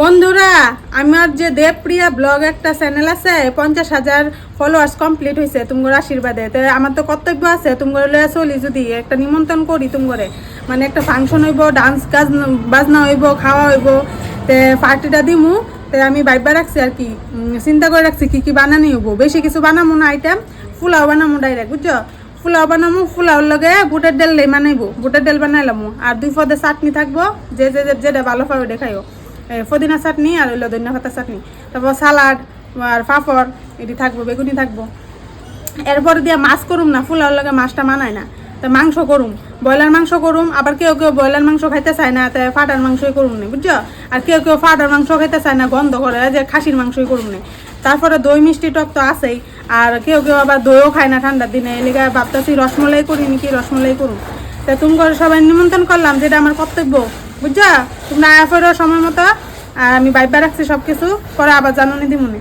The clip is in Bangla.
বন্ধুরা, আমার যে দেবপ্রিয়া ব্লগ একটা চ্যানেল আছে 50,000 ফলোয়ার্স কমপ্লিট হয়েছে তোমার আশীর্বাদে। তো আমার তো কর্তব্য আছে তোমার লয়া চলি, যদি একটা নিমন্ত্রণ করি তোমারে, মানে একটা ফাংশন হইব, ডান্স গাছ বাজনা হইব, খাওয়া হইব, তে পার্টিটা দিমু। তো আমি ভাইবা রাখছি আর কি, চিন্তা করে রাখছি কি কি বানানি হইব। বেশি কিছু বানামো না আইটেম, পোলাও বানামো ডাইরেক্ট, বুঝছো? পোলাও বানামো, পোলাওর লগে বুটের ডাল বানাইবো, বুটের ডাল বানাইলামো, আর 2 পদে চাটনি থাকবো, যে যেটা ভালো পাবে দেখাইও। পুদিনা চাটনি আর হইলো ধনিয়া পাতা চাটনি, তারপর সালাড আর পাঁপড় এটি থাকবো, বেগুনি থাকবো। এরপর দিয়ে মাছ করুম না, ফুলার লগে মাছটা মানায় না, তো মাংস করুম, ব্রয়লার মাংস করুম। আবার কেউ কেউ ব্রয়লার মাংস খাইতে চায় না, তাই ফাটার মাংসই করুম না, বুঝছো? আর কেউ কেউ ফাটার মাংস খাইতে চায় না, গন্ধ করে, যে খাসির মাংসই করুম না। তারপরে দই মিষ্টি টক তো আছেই, আর কেউ কেউ আবার দইও খায় না ঠান্ডার দিনে, এলিগা ভাবতেছি রসমলাই করি নাকি, রসমলাই করুম। তা তুমি করে সবাই নিমন্ত্রণ করলাম, যেটা আমার কর্তব্য, বুঝছো? তোমরা আয়া ফেরো সময় মতো, আর আমি বাইবা রাখছি সব কিছু, পরে আবার জানানি দিমুনি।